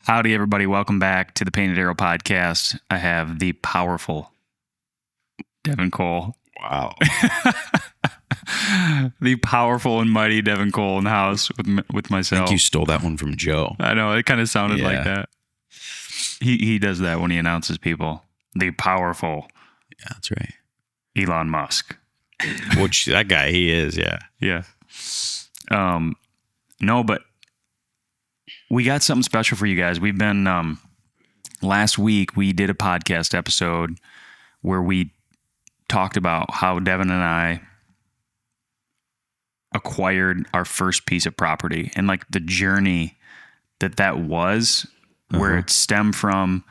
Howdy, everybody. Welcome back to the Painted Arrow podcast. I have the powerful Devin Cole. Wow. The powerful and mighty Devin Cole in the house with myself. I think you stole that one from Joe. I know. It kind of sounded like that. He does that when he announces people. The powerful. Yeah, that's right. Elon Musk. Which, that guy, he is, yeah. Yeah. No, but we got something special for you guys. We've been, last week, we did a podcast episode where we talked about how Devin and I acquired our first piece of property and like the journey that was, where it stemmed from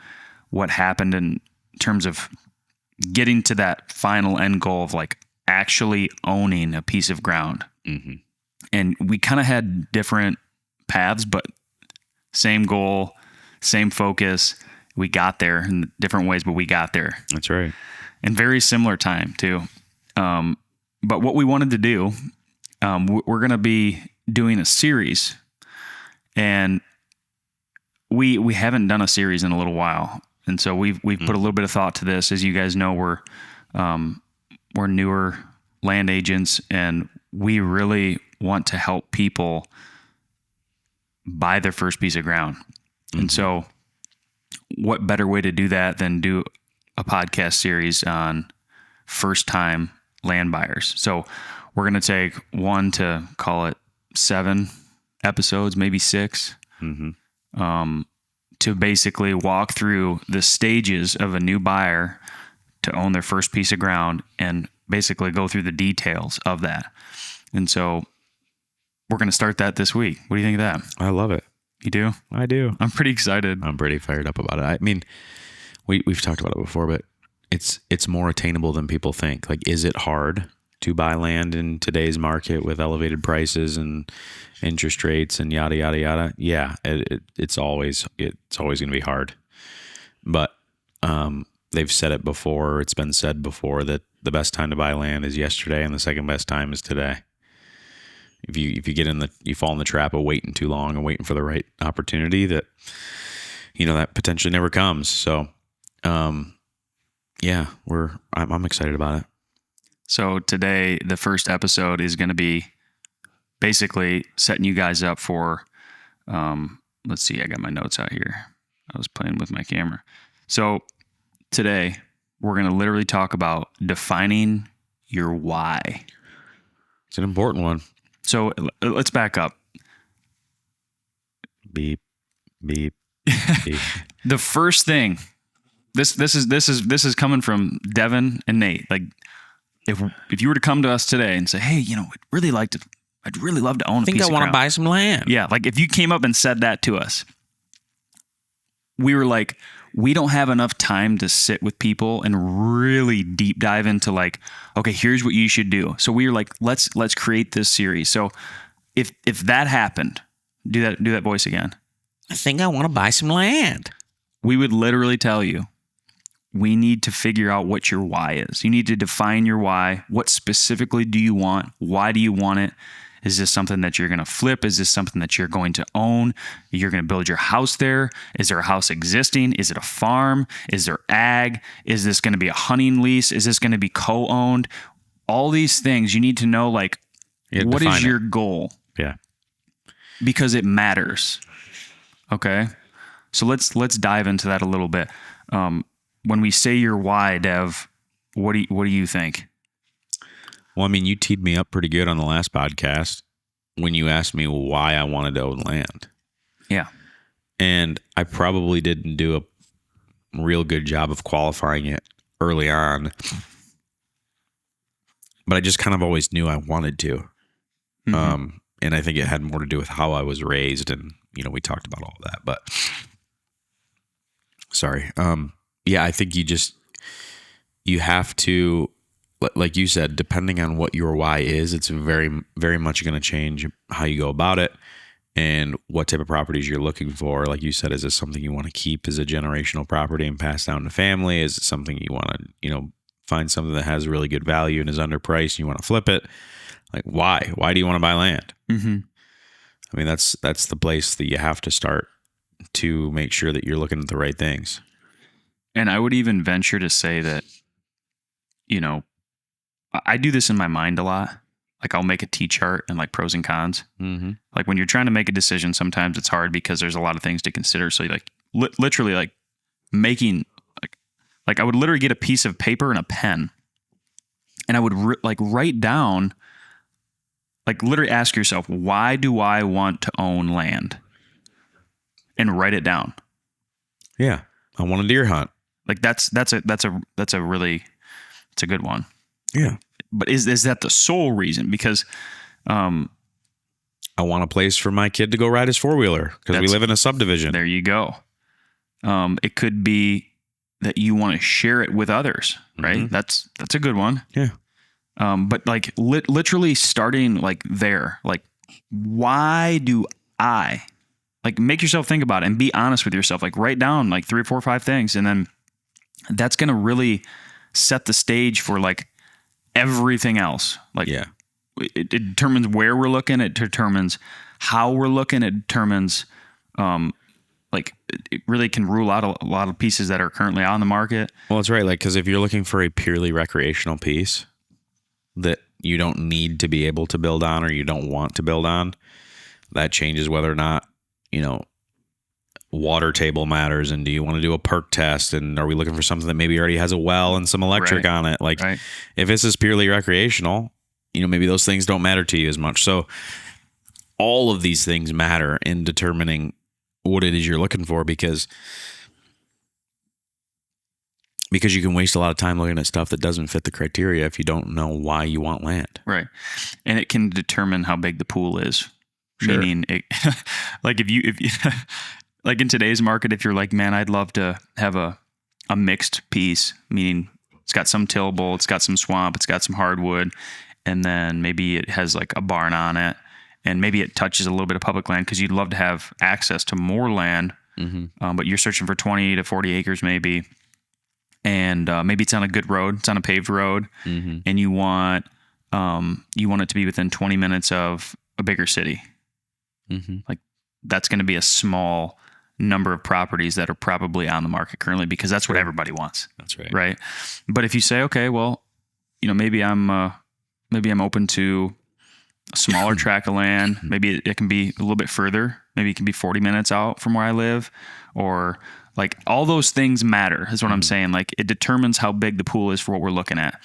what happened in terms of getting to that final end goal of like actually owning a piece of ground. Mm-hmm. And we kind of had different paths, but same goal, same focus. We got there in different ways, but we got there. That's right. And very similar time too. But what we wanted to do, we're going to be doing a series, and we haven't done a series in a little while. And so we've put a little bit of thought to this. As you guys know, we're newer land agents, and we really want to help people buy their first piece of ground. Mm-hmm. And so what better way to do that than do a podcast series on first-time land buyers? So we're going to take 1 to call it 7 episodes, maybe 6, to basically walk through the stages of a new buyer to own their first piece of ground and basically go through the details of that. And so we're going to start that this week. What do you think of that? I love it. You do? I do. I'm pretty excited. I'm pretty fired up about it. I mean, we've talked about it before, but it's more attainable than people think. Like, is it hard to buy land in today's market with elevated prices and interest rates and yada, yada, yada? Yeah, it's always going to be hard. But they've said it before. It's been said before that the best time to buy land is yesterday and the second best time is today. If you fall in the trap of waiting too long and waiting for the right opportunity, that potentially never comes. So, I'm excited about it. So today, the first episode is going to be basically setting you guys up for, let's see, I got my notes out here. I was playing with my camera. So today, we're going to literally talk about defining your why. It's an important one. So let's back up. Beep, beep, beep. The first thing, this is coming from Devin and Nate. Like, if you were to come to us today and say, hey, I'd really love to own a piece of ground. I think I want to buy some land. Yeah, like if you came up and said that to us, we were like, we don't have enough time to sit with people and really deep dive into like, okay, here's what you should do. So we were like, let's create this series. So if that happened, do that voice again. I think I want to buy some land. We would literally tell you, we need to figure out what your why is. You need to define your why. What specifically do you want? Why do you want it? Is this something that you're going to flip? Is this something that you're going to own? You're going to build your house there? Is there a house existing? Is it a farm? Is there ag? Is this going to be a hunting lease? Is this going to be co-owned? All these things you need to know, like, what is your goal? Yeah. Because it matters. Okay? So let's dive into that a little bit. When we say your why, Dev, what do you think? Well, I mean, you teed me up pretty good on the last podcast when you asked me why I wanted to own land. Yeah. And I probably didn't do a real good job of qualifying it early on. But I just kind of always knew I wanted to. Mm-hmm. And I think it had more to do with how I was raised. And, we talked about all of that. But, sorry. I think you have to, like you said, depending on what your why is, it's very, very much going to change how you go about it and what type of properties you're looking for. Like you said, is this something you want to keep as a generational property and pass down to family? Is it something you want to, find something that has really good value and is underpriced and you want to flip it? Like, why? Why do you want to buy land? Mm-hmm. I mean, that's the place that you have to start to make sure that you're looking at the right things. And I would even venture to say that, I do this in my mind a lot. Like I'll make a T-chart and like pros and cons. Mm-hmm. Like when you're trying to make a decision, sometimes it's hard because there's a lot of things to consider. So like literally like making like I would literally get a piece of paper and a pen, and I would write down, like literally ask yourself, why do I want to own land? And write it down. Yeah, I want a deer hunt. Like that's a really, it's a good one. Yeah. But is that the sole reason? Because I want a place for my kid to go ride his 4-wheeler because we live in a subdivision. There you go. It could be that you want to share it with others, right? Mm-hmm. That's a good one. Yeah. But like literally starting like there, like why do I, like make yourself think about it and be honest with yourself. Like write down like 3 or 4 or 5 things, and then that's going to really set the stage for like everything else. Like it determines where we're looking. It determines how we're looking. It determines, like it really can rule out a lot of pieces that are currently on the market. Well, that's right. Like, cause if you're looking for a purely recreational piece that you don't need to be able to build on, or you don't want to build on, that changes whether or not, water table matters. And do you want to do a perk test? And are we looking for something that maybe already has a well and some electric on it? Like if this is purely recreational, maybe those things don't matter to you as much. So all of these things matter in determining what it is you're looking for, because you can waste a lot of time looking at stuff that doesn't fit the criteria if you don't know why you want land. Right. And it can determine how big the pool is. Sure. Meaning like if you like in today's market, if you're like, man, I'd love to have a mixed piece, meaning it's got some tillable, it's got some swamp, it's got some hardwood, and then maybe it has like a barn on it, and maybe it touches a little bit of public land because you'd love to have access to more land, but you're searching for 20 to 40 acres maybe, and maybe it's on a good road, it's on a paved road, and you want it to be within 20 minutes of a bigger city. Like that's going to be a small number of properties that are probably on the market currently, because that's what everybody wants. That's right. Right. But if you say, okay, well, maybe I'm open to a smaller tract of land. Maybe it can be a little bit further. Maybe it can be 40 minutes out from where I live, or like all those things matter is what I'm saying. Like it determines how big the pool is for what we're looking at.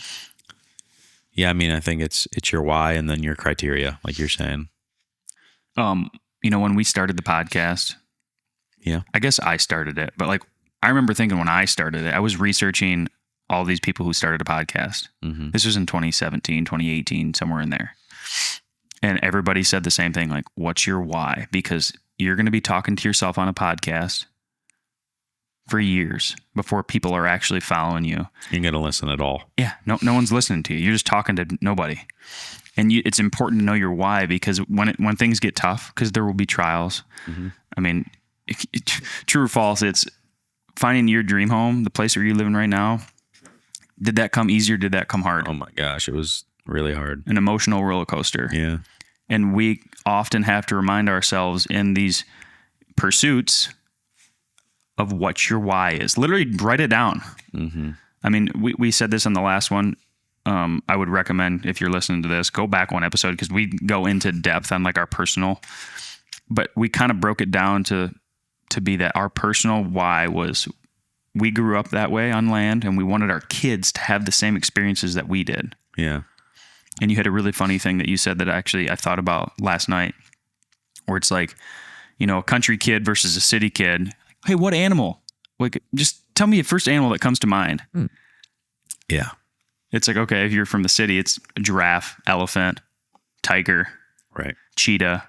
Yeah. I mean, I think it's your why and then your criteria, like you're saying. When we started the podcast, I guess I started it, but like, I remember thinking when I started it, I was researching all these people who started a podcast. This was in 2017, 2018, somewhere in there. And everybody said the same thing. Like, what's your why? Because you're going to be talking to yourself on a podcast for years before people are actually following you. You're going to listen at all. Yeah. No one's listening to you. You're just talking to nobody. And it's important to know your why, because when things get tough, because there will be trials. I mean, true or false, it's finding your dream home, the place where you're living right now. Did that come easy or did that come hard? Oh my gosh, it was really hard. An emotional roller coaster. Yeah. And we often have to remind ourselves in these pursuits of what your why is. Literally write it down. I mean, we said this on the last one. I would recommend, if you're listening to this, go back one episode, because we go into depth on like our personal, but we kind of broke it down to be that our personal why was we grew up that way on land, and we wanted our kids to have the same experiences that we did. Yeah. And you had a really funny thing that you said that actually I thought about last night, where it's like, a country kid versus a city kid. Hey, what animal? Like, just tell me the first animal that comes to mind. Yeah. It's like, okay, if you're from the city, it's a giraffe, elephant, tiger, right, cheetah,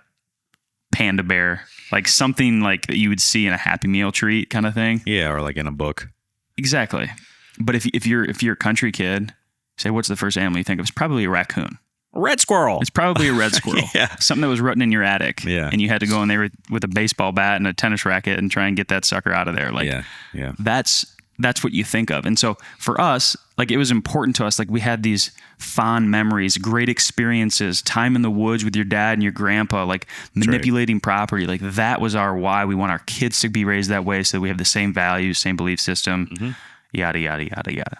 panda bear, like something like that you would see in a Happy Meal treat kind of thing. Yeah, or like in a book. Exactly. But if you're a country kid, say, what's the first animal you think of? It's probably a raccoon. A red squirrel. It's probably a red squirrel. Yeah. Something that was rooting in your attic. Yeah. And you had to go in there with a baseball bat and a tennis racket and try and get that sucker out of there. Like, yeah. That's that's what you think of. And so for us, like it was important to us, like we had these fond memories, great experiences, time in the woods with your dad and your grandpa, like manipulating property. Like that was our why. We want our kids to be raised that way so that we have the same values, same belief system, yada, yada, yada, yada.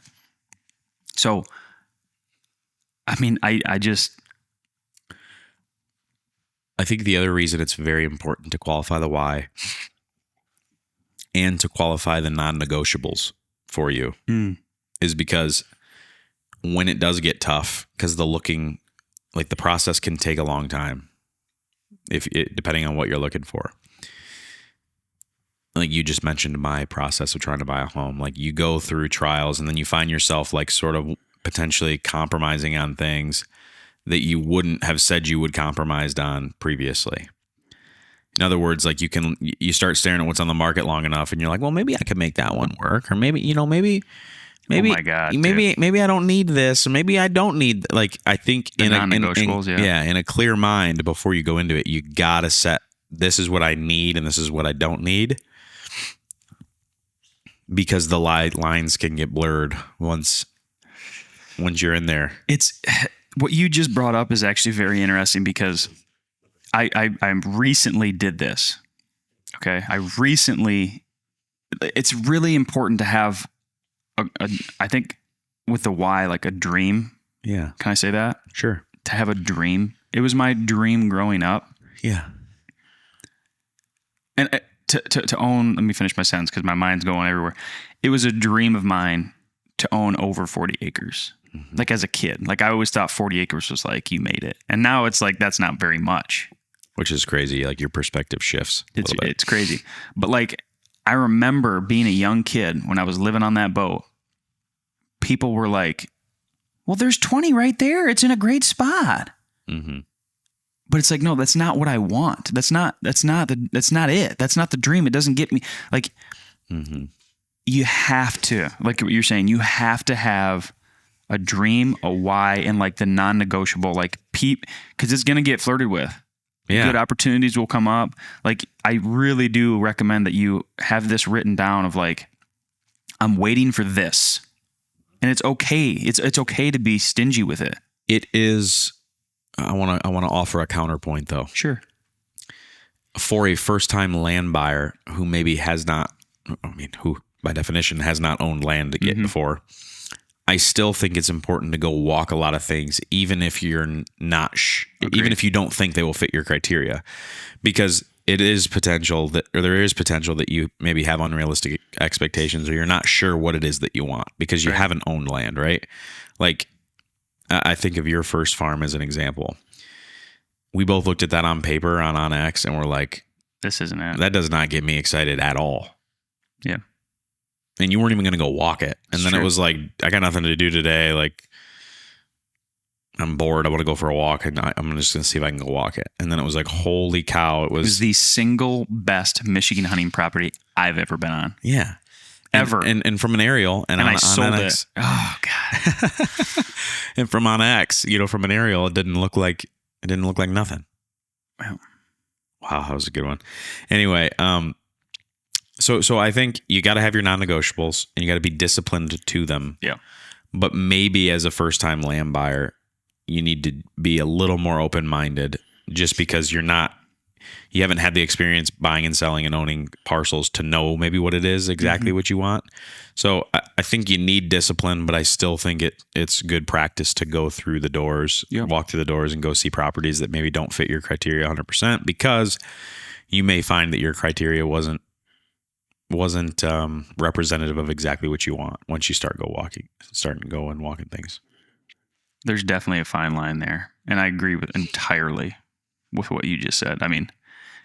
So, I mean, I think the other reason it's very important to qualify the why and to qualify the non-negotiables for you is because when it does get tough, because the process can take a long time depending on what you're looking for. Like you just mentioned my process of trying to buy a home. Like you go through trials and then you find yourself like sort of potentially compromising on things that you wouldn't have said you would compromised on previously. In other words, like you start staring at what's on the market long enough and you're like, well, maybe I could make that one work. Or maybe, maybe, oh my God, maybe I don't need this. Or maybe I don't need, like, I think the non-negotiables, in a clear mind before you go into it, you got to set, this is what I need and this is what I don't need. Because the lines can get blurred once you're in there. It's what you just brought up is actually very interesting because I recently did this. Okay. It's really important to have I think with the why, like a dream. Yeah. Can I say that? Sure. To have a dream. It was my dream growing up. Yeah. And to own, let me finish my sentence because my mind's going everywhere. It was a dream of mine to own over 40 acres. Mm-hmm. Like as a kid, like I always thought 40 acres was like, you made it. And now it's like, that's not very much. Which is crazy. Like your perspective shifts a little bit. It's crazy. But like, I remember being a young kid when I was living on that boat, people were like, well, there's 20 right there. It's in a great spot. Mm-hmm. But it's like, no, that's not what I want. That's not it. That's not the dream. It doesn't get me. Like, you have to, like what you're saying, you have to have a dream, a why, and like the non-negotiable, like because it's going to get flirted with. Yeah. Good opportunities will come up. Like, I really do recommend that you have this written down of like, I'm waiting for this. And it's okay. It's okay to be stingy with it. It is. I want to offer a counterpoint though. Sure. For a first-time land buyer who maybe who by definition has not owned land yet before, I still think it's important to go walk a lot of things, even if you're not, even if you don't think they will fit your criteria, because there is potential that you maybe have unrealistic expectations, or you're not sure what it is that you want because you haven't owned land, right? Like, I think of your first farm as an example. We both looked at that on paper on OnX and we're like, this isn't it. That does not get me excited at all. Yeah. And you weren't even going to go walk it. And then it was like, I got nothing to do today. Like, I'm bored. I want to go for a walk and I'm just going to see if I can go walk it. And then it was like, holy cow. It was the single best Michigan hunting property I've ever been on. Yeah. Ever. And from an aerial and I sold it. Oh God. And from OnX, from an aerial, it didn't look like nothing. Wow, that was a good one. Anyway, so I think you got to have your non-negotiables and you got to be disciplined to them. Yeah. But maybe as a first-time land buyer, you need to be a little more open-minded, just because you haven't had the experience buying and selling and owning parcels to know maybe what it is exactly what you want. So I think you need discipline, but I still think it's good practice to go through the doors, walk through the doors and go see properties that maybe don't fit your criteria 100%, because you may find that your criteria wasn't representative of exactly what you want once you start and walking things. There's definitely a fine line there. And I agree entirely with what you just said. I mean,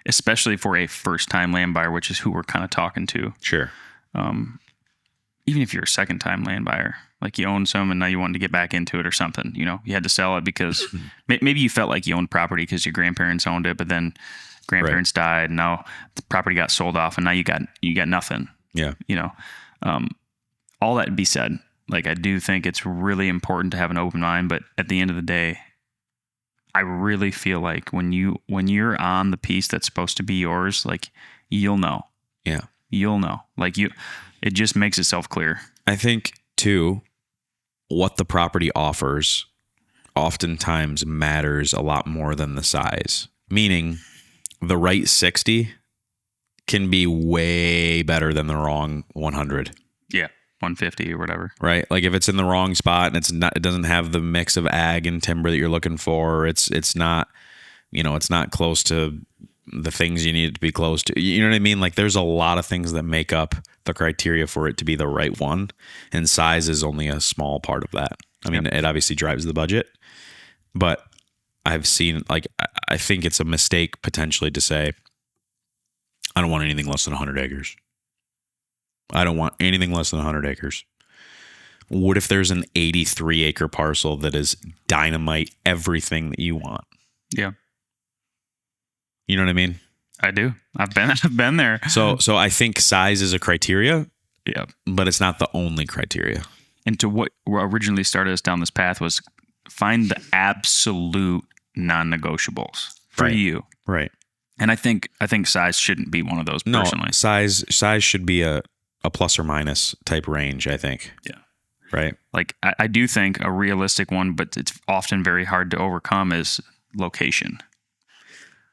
especially for a first-time land buyer, which is who we're kind of talking to. Sure. Even if you're a second-time land buyer, like you own some and now you wanted to get back into it or something, you had to sell it because maybe you felt like you owned property because your grandparents owned it, but then grandparents died and now the property got sold off and now you got nothing. Yeah. All that to be said, like I do think it's really important to have an open mind, but at the end of the day, I really feel like when you're on the piece that's supposed to be yours, like you'll know. Yeah. you'll know. Like it just makes itself clear. I think too, what the property offers oftentimes matters a lot more than the size. Meaning the right 60 can be way better than the wrong 100. Yeah. 150 or whatever. Right? Like if it's in the wrong spot and it doesn't have the mix of ag and timber that you're looking for, it's not, it's not close to the things you need it to be close to. You know what I mean? Like there's a lot of things that make up the criteria for it to be the right one, and size is only a small part of that. I mean, It obviously drives the budget, but I've seen, like, I think it's a mistake potentially to say, I don't want anything less than 100 acres. I don't want anything less than 100 acres. What if there's an 83 acre parcel that is dynamite everything that you want? Yeah. You know what I mean? I do. I've been there. So I think size is a criteria. Yeah. But it's not the only criteria. And to what originally started us down this path was find the absolute non-negotiables for you. Right. And I think size shouldn't be one of those personally. No, size should be a plus or minus type range, I think. Yeah. Right. Like I do think a realistic one, but it's often very hard to overcome, is location.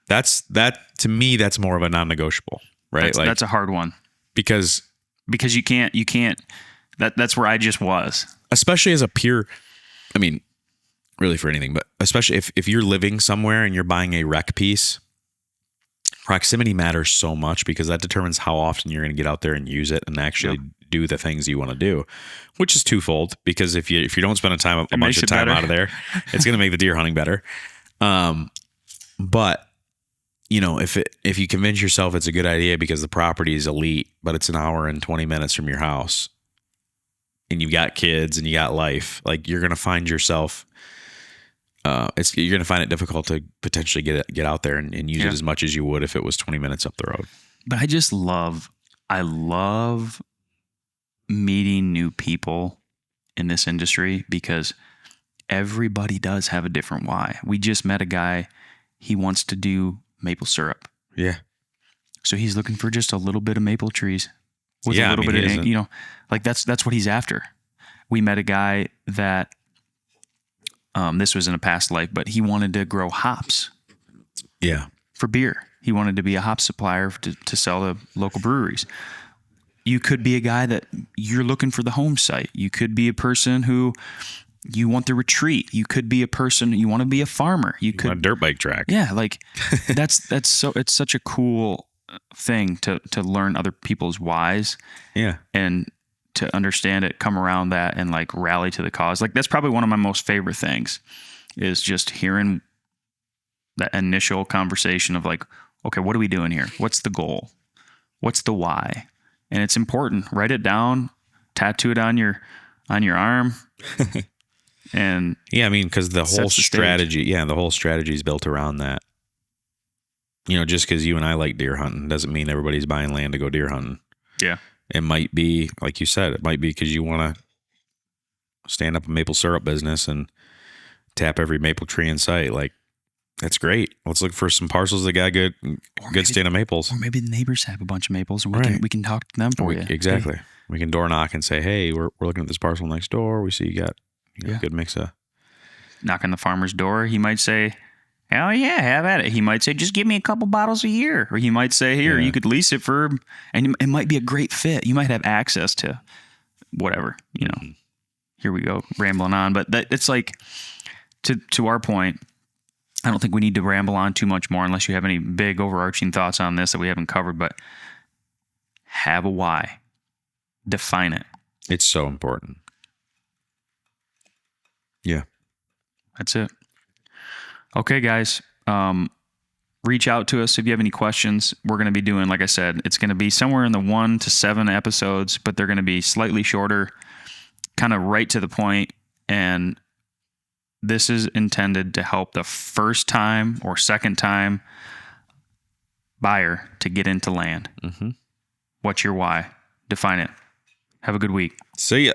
That to me, that's more of a non-negotiable, right? That's a hard one because you can't. That's where I just was. Especially as a peer, I mean, really for anything, but especially if you're living somewhere and you're buying a rec piece, proximity matters so much because that determines how often you're going to get out there and use it and actually do the things you want to do, which is twofold. Because if you don't spend a bunch of time out of there, it's going to make the deer hunting better. But if you convince yourself it's a good idea because the property is elite, but it's an hour and 20 minutes from your house, and you've got kids and you got life, like you're going to find yourself, you're going to find it difficult to potentially get out there and use it as much as you would if it was 20 minutes up the road. But I love meeting new people in this industry because everybody does have a different why. We just met a guy, he wants to do maple syrup. Yeah. So he's looking for just a little bit of maple trees with a little bit of, like that's what he's after. We met a guy that, this was in a past life, but he wanted to grow hops. Yeah. For beer. He wanted to be a hop supplier to sell to local breweries. You could be a guy that you're looking for the home site. You could be a person who you want the retreat. You could be a person, you want to be a farmer. You could want a dirt bike track. Yeah, like it's such a cool thing to learn other people's whys. Yeah. And to understand it, come around that and like rally to the cause. Like that's probably one of my most favorite things is just hearing that initial conversation of like, okay, what are we doing here? What's the goal? What's the why? And it's important. Write it down, tattoo it on your arm. And yeah, I mean, because the whole strategy, the whole strategy is built around that. Just because you and I like deer hunting doesn't mean everybody's buying land to go deer hunting. Yeah. It might be, like you said, it might be because you want to stand up a maple syrup business and tap every maple tree in sight. Like, that's great. Let's look for some parcels that got good stand of maples. Or maybe the neighbors have a bunch of maples and we can talk to them for you. Exactly. Hey. We can door knock and say, hey, we're looking at this parcel next door. We see you got a good mix of. Knock on the farmer's door. He might say, hell yeah, have at it. He might say, just give me a couple bottles a year. Or he might say, here, you could lease it for, and it might be a great fit. You might have access to whatever, Mm-hmm. Here we go, rambling on. But it's like, to our point, I don't think we need to ramble on too much more unless you have any big overarching thoughts on this that we haven't covered. But have a why. Define it. It's so important. Yeah. That's it. Okay, guys. Reach out to us if you have any questions. We're going to be doing, like I said, it's going to be somewhere in the 1 to 7 episodes, but they're going to be slightly shorter, kind of right to the point. And this is intended to help the first time or second time buyer to get into land. Mm-hmm. What's your why? Define it. Have a good week. See ya.